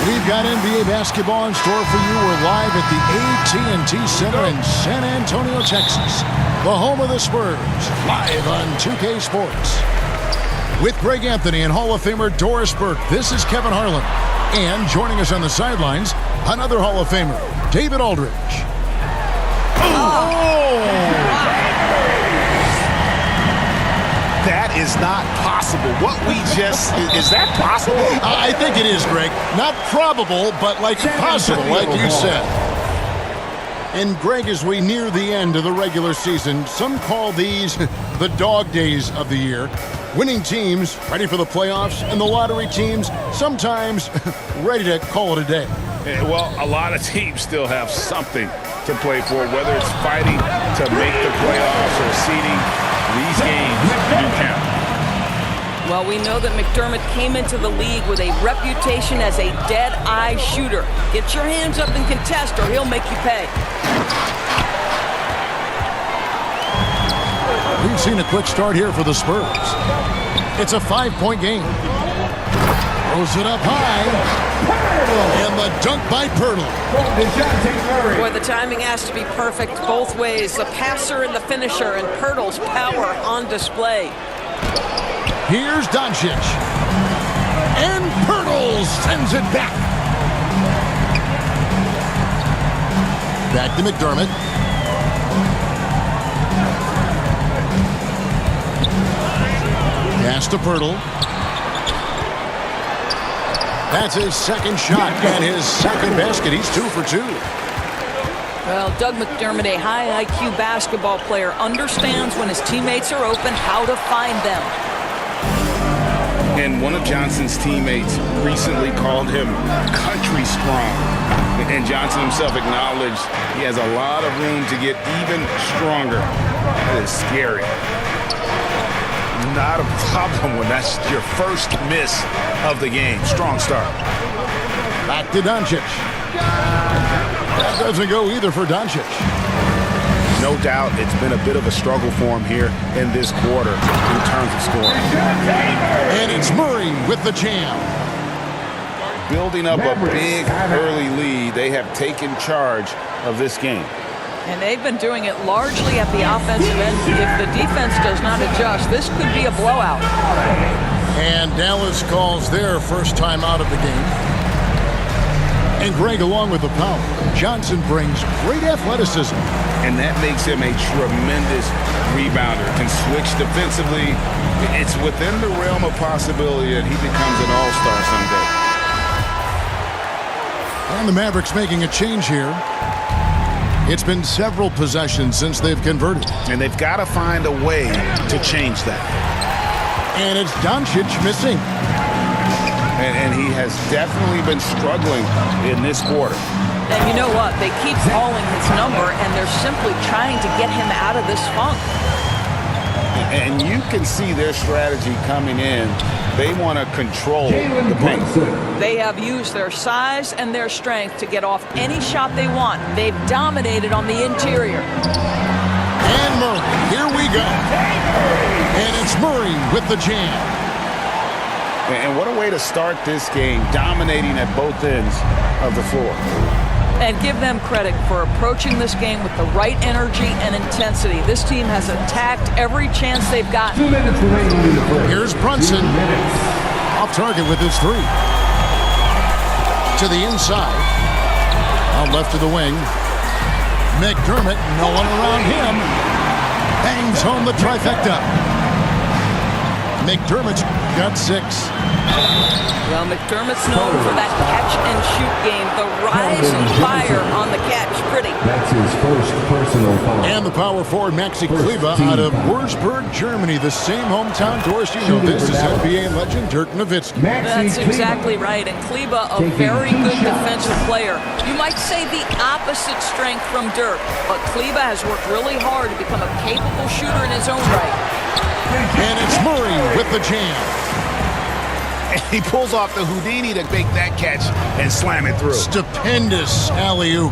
We've got NBA basketball in store for you. We're live at the AT&T Center in San Antonio, Texas, the home of the Spurs, live on 2K Sports. With Greg Anthony and Hall of Famer Doris Burke, this is Kevin Harlan. And joining us on the sidelines, another Hall of Famer, David Aldridge. That is not possible. What we just... Is that possible? I think it is, Greg. Not probable, but like possible, like you said. And Greg, as we near the end of the regular season, some call these the dog days of the year. Winning teams ready for the playoffs, and the lottery teams sometimes ready to call it a day. Well, a lot of teams still have something to play for, whether it's fighting to make the playoffs or seeding. These games do count. Well, we know that McDermott came into the league with a reputation as a dead-eye shooter. Get your hands up and contest, or he'll make you pay. We've seen a quick start here for the Spurs. It's a 5-point game. Throws it up high. And the dunk by Pirtle. Boy, the timing has to be perfect both ways. The passer and the finisher, and Pirtle's power on display. Here's Doncic. And Pirtle sends it back. Back to McDermott. Pass to Pirtle. That's his second shot and his second basket. He's 2 for 2. Well, Doug McDermott, a high IQ basketball player, understands when his teammates are open how to find them. And one of Johnson's teammates recently called him country strong. And Johnson himself acknowledged he has a lot of room to get even stronger. That is scary. Not a problem when that's your first miss of the game. Strong start. Back to Doncic. That doesn't go either for Doncic. No doubt it's been a bit of a struggle for him here in this quarter in terms of scoring. And it's Murray with the jam. Building up a big early lead, they have taken charge of this game. And they've been doing it largely at the offensive end. If the defense does not adjust, this could be a blowout. And Dallas calls their first time out of the game. And Greg, along with the power, Johnson brings great athleticism. And that makes him a tremendous rebounder. Can switch defensively. It's within the realm of possibility that he becomes an all-star someday. And the Mavericks making a change here. It's been several possessions since they've converted. And they've got to find a way to change that. And it's Doncic missing. And he has definitely been struggling in this quarter. And you know what? They keep calling his number, and they're simply trying to get him out of this funk. And you can see their strategy coming in. They want to control the paint. They have used their size and their strength to get off any shot they want. They've dominated on the interior. And Murray, here we go. And it's Murray with the jam. And what a way to start this game, dominating at both ends of the floor. And give them credit for approaching this game with the right energy and intensity. This team has attacked every chance they've gotten. 2 minutes remaining in the first. Here's Brunson. Off target with his 3. To the inside. Out left to the wing. McDermott, no one around him. Bangs home the trifecta. McDermott's got 6. Well, McDermott's known for that catch-and-shoot game. The rising fire on the catch. Pretty. That's his first personal foul. And the power forward, Maxi Kleber, out of Würzburg, Germany. The same hometown. Doris, you know this is NBA legend Dirk Nowitzki. That's exactly right. And Kleber, a very good defensive player. You might say the opposite strength from Dirk. But Kleber has worked really hard to become a capable shooter in his own right. And it's Murray with the jam. And he pulls off the Houdini to make that catch and slam it through. Stupendous alley-oop.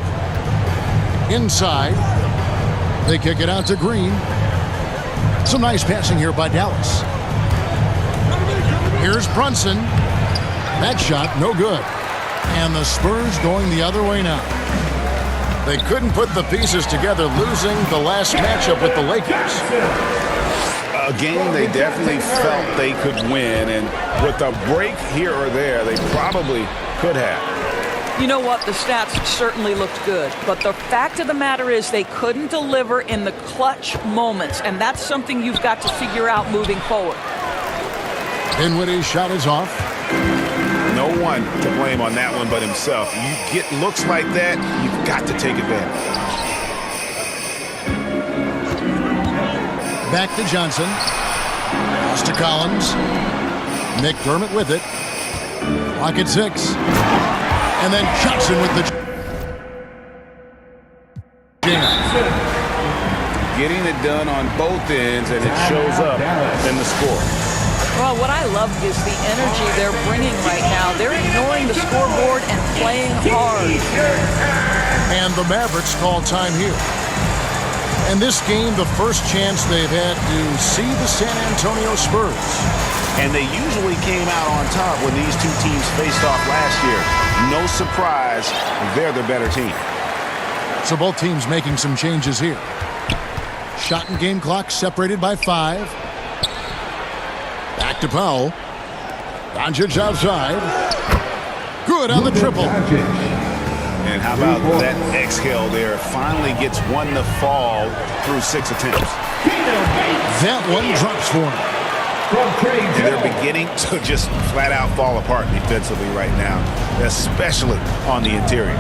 Inside. They kick it out to Green. Some nice passing here by Dallas. Here's Brunson. That shot, no good. And the Spurs going the other way now. They couldn't put the pieces together, losing the last matchup with the Lakers. A game they definitely felt they could win, and with a break here or there, they probably could have. You know what? The stats certainly looked good, but the fact of the matter is they couldn't deliver in the clutch moments, and that's something you've got to figure out moving forward. Dinwiddie's shot is off. No one to blame on that one but himself. You get looks like that, you've got to take advantage. Back to Johnson. Pass to Collins. McDermott with it. Clock at 6. And then Johnson with the jam. Getting it done on both ends, and it shows up in the score. Well, what I love is the energy they're bringing right now. They're ignoring the scoreboard and playing hard. And the Mavericks call time here. And this game, the first chance they've had to see the San Antonio Spurs. And they usually came out on top when these two teams faced off last year. No surprise, they're the better team. So both teams making some changes here. Shot and game clock separated by 5. Back to Powell. Doncic outside. Good on the triple. And how about that exhale there? Finally gets one to fall through 6 attempts. That one drops for him. And they're beginning to just flat out fall apart defensively right now, especially on the interior.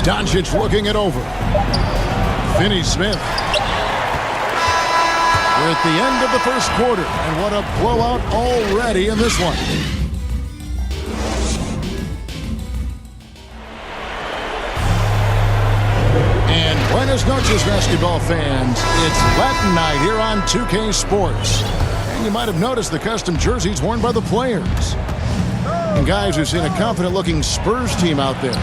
Doncic looking it over. Finney-Smith. We're at the end of the first quarter, and what a blowout already in this one. And buenas noches, basketball fans. It's Latin night here on 2K Sports. And you might have noticed the custom jerseys worn by the players. And guys, we've seen a confident-looking Spurs team out there.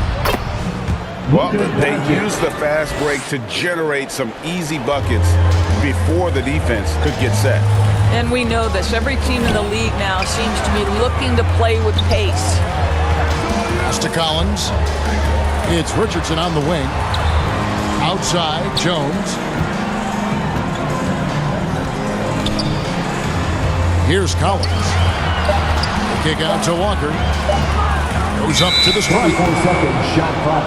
Well, they used the fast break to generate some easy buckets before the defense could get set. And we know this. Every team in the league now seems to be looking to play with pace. Pass to Collins. It's Richardson on the wing. Outside, Jones. Here's Collins. The kick out to Walker. Goes up to the strike.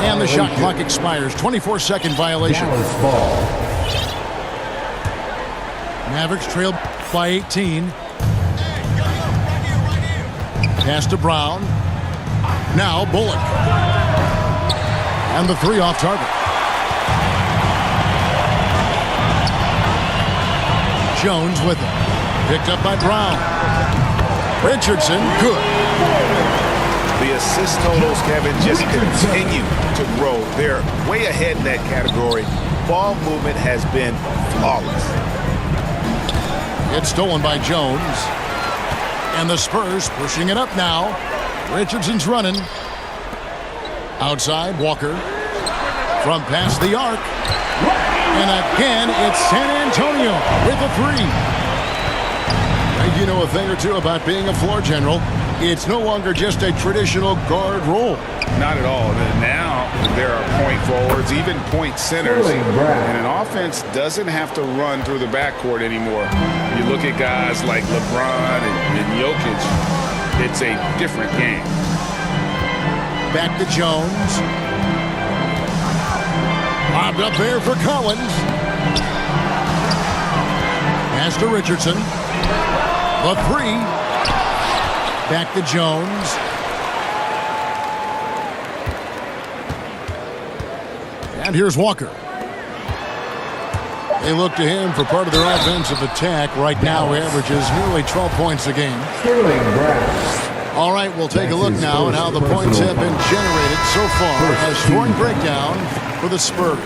And the shot clock expires. 24-second violation. Mavericks trailed by 18. Pass to Brown. Now Bullock. And the 3 off target. Jones with it. Picked up by Brown. Richardson, good. The assist totals, Kevin, just continue to grow. They're way ahead in that category. Ball movement has been flawless. It's stolen by Jones. And the Spurs pushing it up now. Richardson's running. Outside, Walker. From past the arc. And again, it's San Antonio with a 3. And you know a thing or two about being a floor general. It's no longer just a traditional guard role. Not at all. Now there are point forwards, even point centers. And an offense doesn't have to run through the backcourt anymore. You look at guys like LeBron and Jokic, it's a different game. Back to Jones. Lobbed up there for Collins. Pass to Richardson. The 3. Back to Jones. And here's Walker. They look to him for part of their offensive attack. Right now, averages nearly 12 points a game. All right, we'll take a look now at how the points have been generated so far. A scoring breakdown for the Spurs.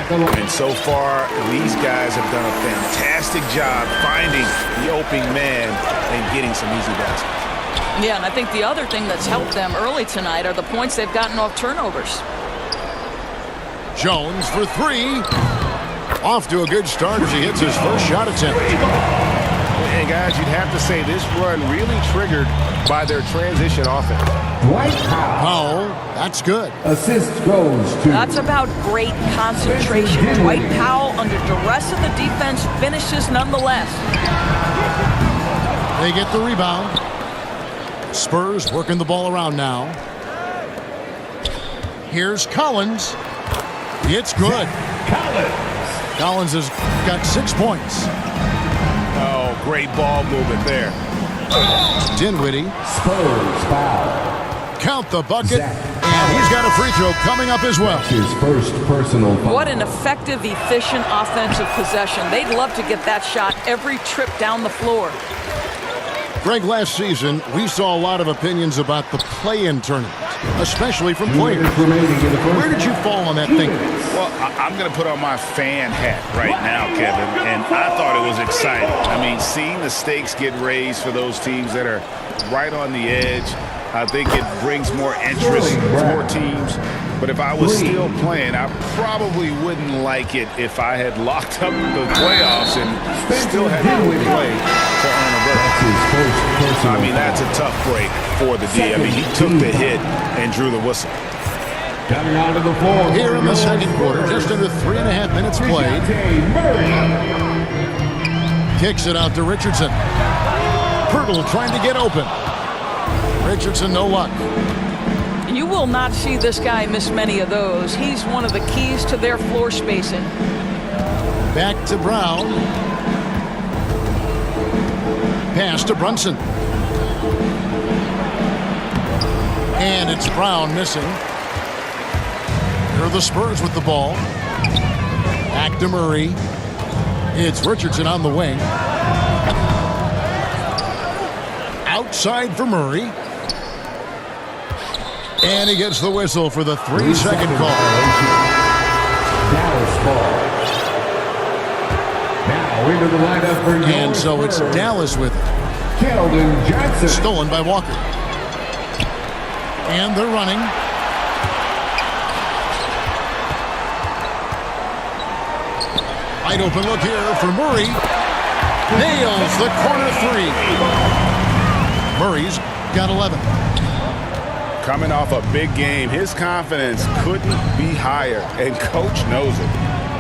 And so far, these guys have done a fantastic job finding the opening man and getting some easy baskets. Yeah, and I think the other thing that's helped them early tonight are the points they've gotten off turnovers. Jones for 3. Off to a good start as he hits his first shot attempt. And And guys, you'd have to say this run really triggered by their transition offense. Dwight Powell. Powell, that's good. Assist goes to That's about great concentration. Dwight Powell, under duress of the defense, finishes nonetheless. They get the rebound. Spurs working the ball around now. Here's Collins. It's good. Collins has got 6 points. Oh, great ball movement there. Dinwiddie. Spurs foul. Count the bucket. Zach. And he's got a free throw coming up as well. His first personal foul. What an effective, efficient offensive possession. They'd love to get that shot every trip down the floor. Greg, last season, we saw a lot of opinions about the play-in tournament, especially from players. Where did you fall on that thinking? Well, I'm going to put on my fan hat right now, Kevin, and I thought it was exciting. I mean, seeing the stakes get raised for those teams that are right on the edge, I think it brings more interest for teams. But if I was still playing, I probably wouldn't like it if I had locked up the playoffs and still had to play to earn a berth. I mean, that's a tough break for the D. I mean, he took the hit and drew the whistle. Coming onto the floor. Here in the second quarter, just under 3.5 minutes played. Kicks it out to Richardson. Pirtle trying to get open. Richardson, no luck. You will not see this guy miss many of those. He's one of the keys to their floor spacing. Back to Brown. Pass to Brunson. And it's Brown missing. Here are the Spurs with the ball. Back to Murray. It's Richardson on the wing. Outside for Murray. And he gets the whistle for the 3-second call. Dallas ball. Now into the lineup for And so it's Dallas with it. Keldon Johnson. Stolen by Walker. And they're running. Wide open look here for Murray. Nails the corner three. Murray's got 11. Coming off a big game, his confidence couldn't be higher, and coach knows it.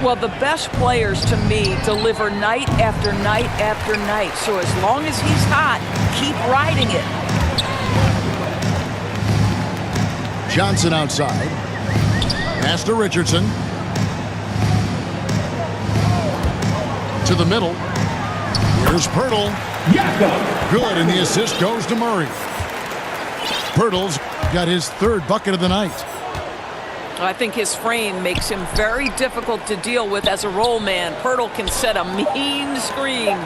Well, the best players, to me, deliver night after night after night. So as long as he's hot, keep riding it. Johnson outside. Pass to Richardson. To the middle. Here's Pirtle. Good, and the assist goes to Murray. Pirtle's got his third bucket of the night. I think his frame makes him very difficult to deal with as a roll man. Pirtle can set a mean screen.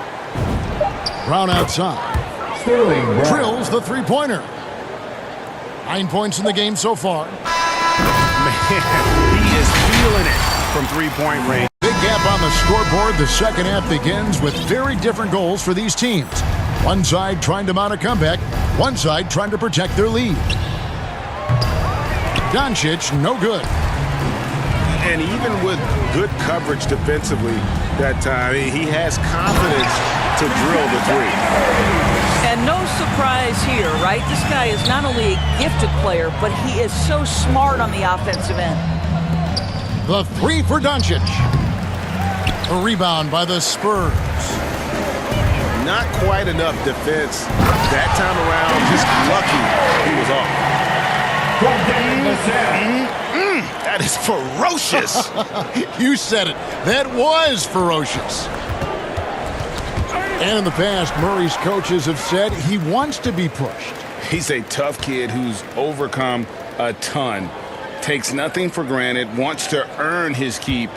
Brown outside. Sterling Brown. Drills the three-pointer. 9 points in the game so far. Man, he is feeling it from three-point range. Big gap on the scoreboard. The second half begins with very different goals for these teams. One side trying to mount a comeback. One side trying to protect their lead. Doncic, no good. And even with good coverage defensively that time, he has confidence to drill the three. And no surprise here, right? This guy is not only a gifted player, but he is so smart on the offensive end. The three for Doncic. A rebound by the Spurs. Not quite enough defense that time around. Just lucky he was off. That is ferocious. You said it. That was ferocious. And in the past, Murray's coaches have said he wants to be pushed. He's a tough kid who's overcome a ton. Takes nothing for granted, wants to earn his keep.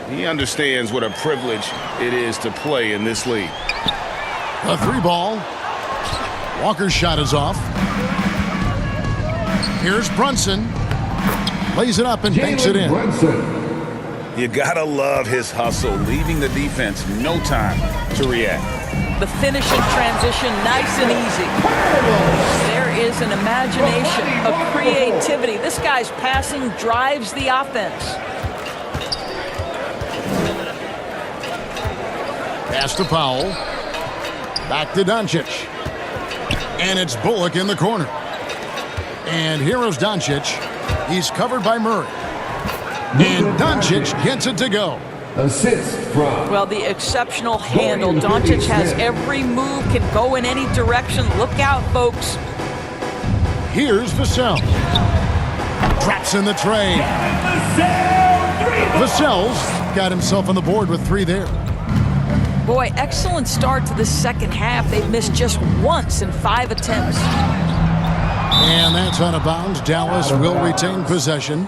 He understands what a privilege it is to play in this league. A three ball. Walker's shot is off. Here's Brunson. Lays it up and banks it in. You gotta love his hustle, leaving the defense no time to react. The finish in transition, nice and easy. There is an imagination, a creativity. This guy's passing drives the offense. Pass to Powell. Back to Doncic. And it's Bullock in the corner. And here is Doncic. He's covered by Murray. And Doncic gets it to go. Assist from. Well, the exceptional handle. Doncic has every move, can go in any direction. Look out, folks. Here's Vassell. Drops in the tray. Vassell's got himself on the board with 3 there. Boy, excellent start to the second half. They've missed just once in 5 attempts. And that's out of bounds. Dallas will retain possession.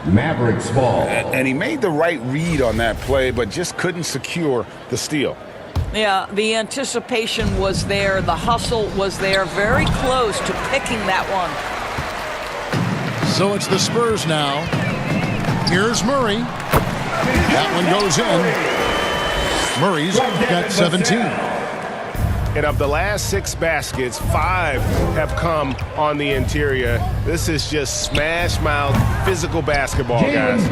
Mavericks ball. And he made the right read on that play, but just couldn't secure the steal. Yeah, the anticipation was there. The hustle was there. Very close to picking that one. So it's the Spurs now. Here's Murray. That one goes in. Murray's got 17. And of the last 6 baskets, 5 have come on the interior. This is just smash mouth physical basketball, guys.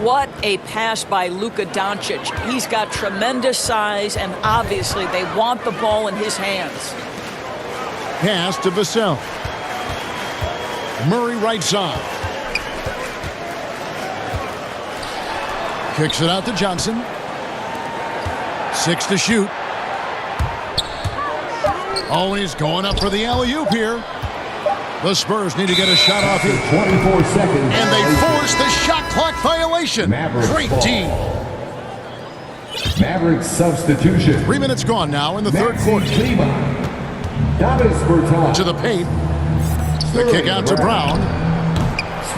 What a pass by Luka Doncic. He's got tremendous size, and obviously they want the ball in his hands. Pass to Vassell. Murray right side. Kicks it out to Johnson. 6 to shoot. Always going up for the alley-oop here. The Spurs need to get a shot off here. 24 seconds. And they force the shot clock violation. Mavericks Great ball. team. Mavericks substitution. 3 minutes gone now in the third quarter. To the paint. The kick out to Brown.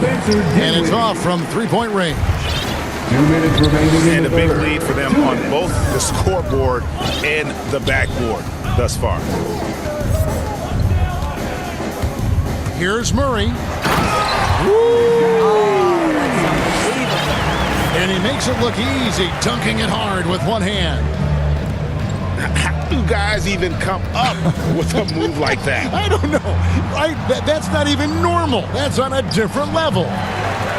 And it's off from 3-point range. 2 minutes remaining in And the a big third. lead for them on both the scoreboard and the backboard thus far. Here's Murray. And he makes it look easy, dunking it hard with one hand. How do guys even come up with a move like that? I don't know. Right? That's not even normal. That's on a different level.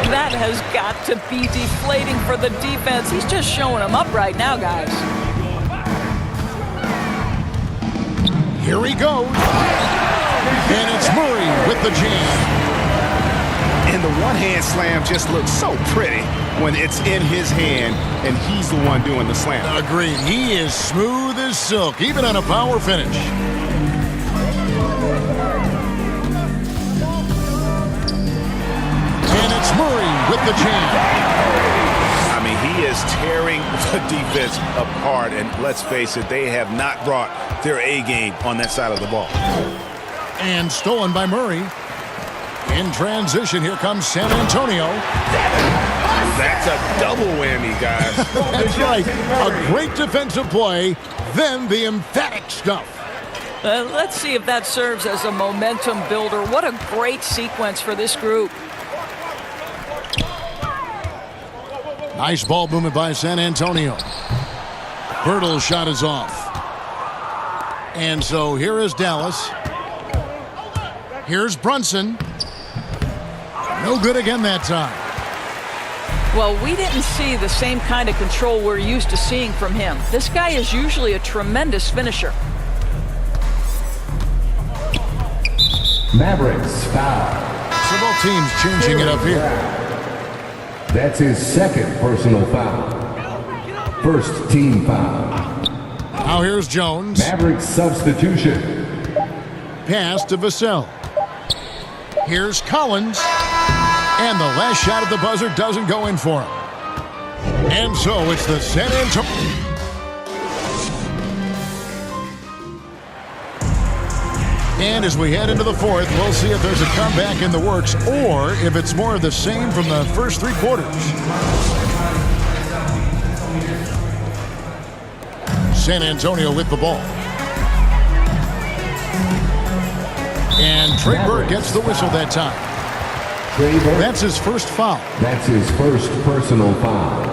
That has got to be deflating for the defense. He's just showing them up right now, guys. Here he goes. And it's Murray with the jam. And the one-hand slam just looks so pretty when it's in his hand and he's the one doing the slam. Agreed. He is smooth as silk, even on a power finish. And it's Murray with the jam. I mean, he is tearing the defense apart, and let's face it, they have not brought their A game on that side of the ball. And stolen by Murray. In transition, here comes San Antonio. That's a double whammy, guys. That's right. A great defensive play, then the emphatic stuff. Let's see if that serves as a momentum builder. What a great sequence for this group. Nice ball movement by San Antonio. Birtle's shot is off. And so here is Dallas. Here's Brunson. No good again that time. Well, we didn't see the same kind of control we're used to seeing from him. This guy is usually a tremendous finisher. Mavericks foul. So both teams changing it up here. That's his second personal foul. First team foul. Now here's Jones. Mavericks substitution. Pass to Vassell. Here's Collins. And the last shot at the buzzer doesn't go in for him. And so it's the San Antonio. And as we head into the fourth, we'll see if there's a comeback in the works or if it's more of the same from the first 3 quarters. San Antonio with the ball. And Trey Burke gets the whistle that time. That's his first foul. That's his first personal foul.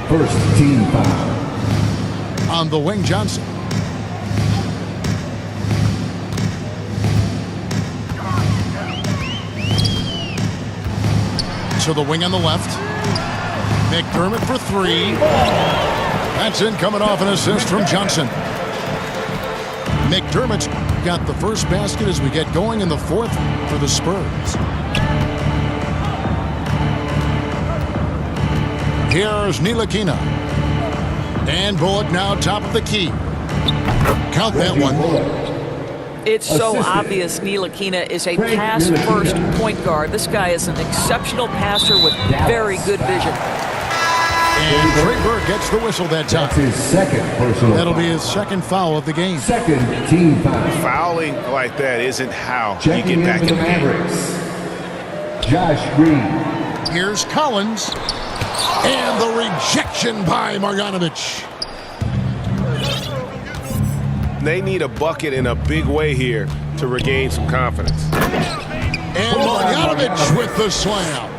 First team foul. On the wing, Johnson. To the wing on the left. McDermott for 3. That's in, coming off an assist from Johnson. McDermott's got the first basket as we get going in the fourth for the Spurs. Here's Ntilikina. And Bullock now top of the key. Count that one. It's so obvious Ntilikina is a pass-first point guard. This guy is an exceptional passer with very good vision. And Trey Burke gets the whistle that time. That's his second personal That'll foul. be his second foul of the game. Second team foul. Fouling like that isn't how Checking you get back in for in the the game. Mavericks, Josh Green. Here's Collins. And the rejection by Marjanovic. They need a bucket in a big way here to regain some confidence. And Marjanovic with the slam.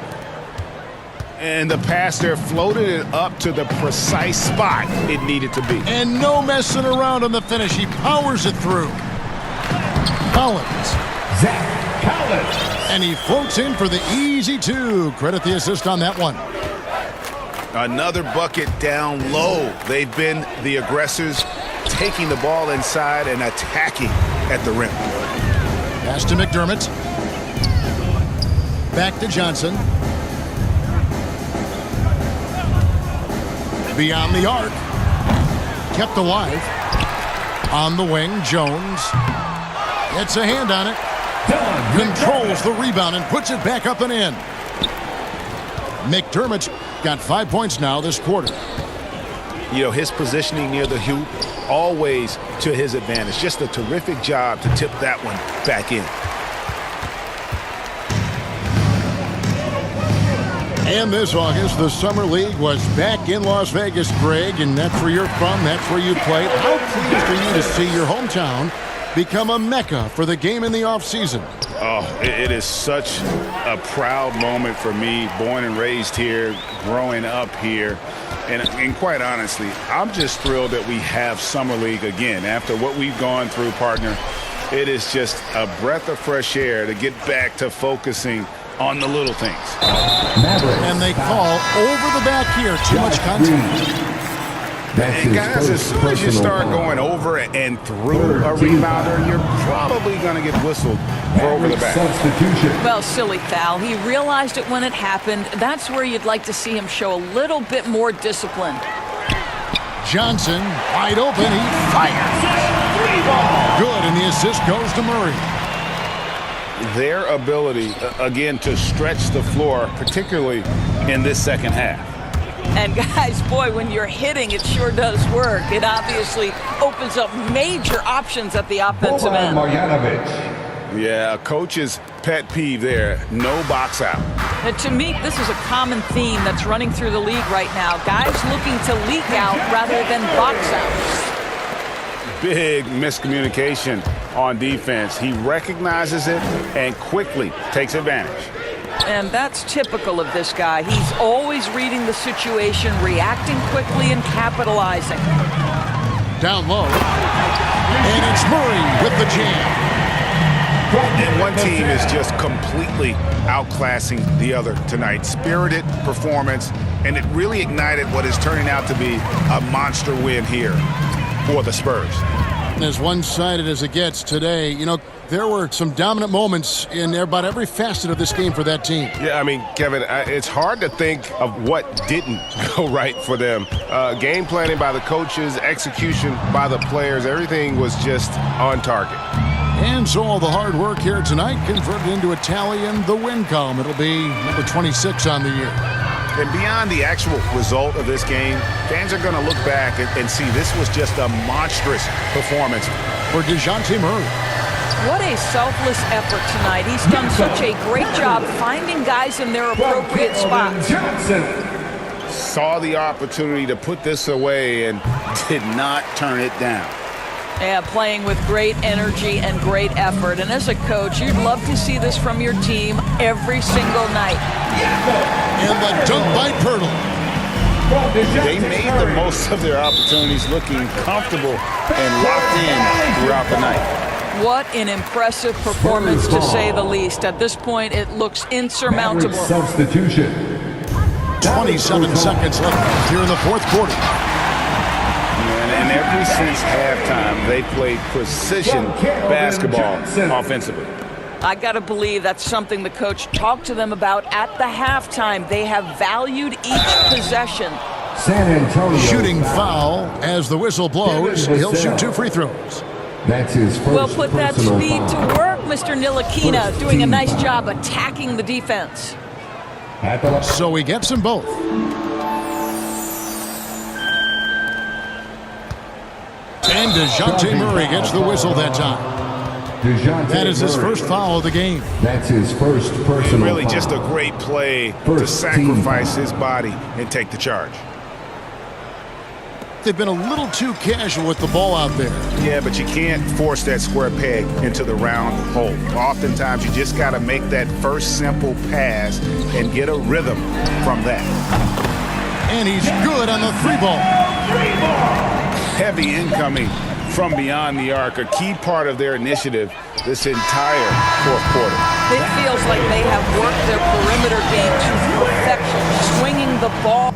And the pass there floated it up to the precise spot it needed to be. And no messing around on the finish. He powers it through. Collins. Zach Collins. And he floats in for the easy two. Credit the assist on that one. Another bucket down low. They've been the aggressors, taking the ball inside and attacking at the rim. Pass to McDermott. Back to Johnson. Beyond the arc. Kept alive. On the wing, Jones. Gets a hand on it. Controls the rebound and puts it back up and in. McDermott's got 5 points now this quarter. You know, his positioning near the hoop, always to his advantage. Just a terrific job to tip that one back in. And this August, the Summer League was back in Las Vegas, Greg, and that's where you're from, that's where you played. How pleased are you to see your hometown become a mecca for the game in the offseason? Oh, it is such a proud moment for me, born and raised here, growing up here. And quite honestly, I'm just thrilled that we have Summer League again. After what we've gone through, partner, it is just a breath of fresh air to get back to focusing on the little things. Mavericks. And they call over the back here. Too much contact. And guys, as soon as you start going over and through a rebounder, you're probably going to get whistled for over the back. Substitution. Well, silly foul. He realized it when it happened. That's where you'd like to see him show a little bit more discipline. Johnson, wide open, he fires. Good, and the assist goes to Murray. Their ability, again, to stretch the floor, particularly in this second half. And guys, boy, when you're hitting, it sure does work. It obviously opens up major options at the offensive end. Marjanovic. Yeah, coach's pet peeve there, no box out. And to me, this is a common theme that's running through the league right now. Guys looking to leak out rather than box out. Big miscommunication on defense. He recognizes it and quickly takes advantage. And that's typical of this guy. He's always reading the situation, reacting quickly, and capitalizing. Down low. And it's Murray with the jam. And one team is just completely outclassing the other tonight. Spirited performance, and it really ignited what is turning out to be a monster win here for the Spurs. As one-sided as it gets today, you know, there were some dominant moments in about every facet of this game for that team. Yeah, I mean, Kevin, it's hard to think of what didn't go right for them. Game planning by the coaches, execution by the players, everything was just on target. And so all the hard work here tonight converted into a tally in the win column. It'll be number 26 on the year. And beyond the actual result of this game, fans are going to look back and see this was just a monstrous performance For DeJounte Murray. What a selfless effort tonight. He's done such a great job finding guys in their appropriate spots. Saw the opportunity to put this away and did not turn it down. Yeah, playing with great energy and great effort. And as a coach, you'd love to see this from your team every single night. And the dunk by Pirtle. They made the most of their opportunities, looking comfortable and locked in throughout the night. What an impressive performance, to say the least. At this point, it looks insurmountable. Substitution. 27 seconds left here in the fourth quarter. And And ever since halftime, they played precision basketball offensively. I got to believe that's something the coach talked to them about at the halftime. They have valued each possession. San Antonio. Shooting foul as the whistle blows. He'll shoot 2 free throws. That's his first Well, put that personal speed foul. to work, Mr. Ntilikina, First doing a team nice foul. job attacking the defense. At the line. So he gets them both. And DeJounte Murray gets the whistle that time. DeJounte That is his Murray. first foul of the game. That's his first personal Really foul. just a great play to First team sacrifice foul. his body and take the charge. They've been a little too casual with the ball out there. Yeah, but you can't force that square peg into the round hole. Oftentimes, you just got to make that first simple pass and get a rhythm from that. And he's good on the 3-ball. Heavy incoming from beyond the arc, a key part of their initiative this entire fourth quarter. It feels like they have worked their perimeter game to perfection, swinging the ball.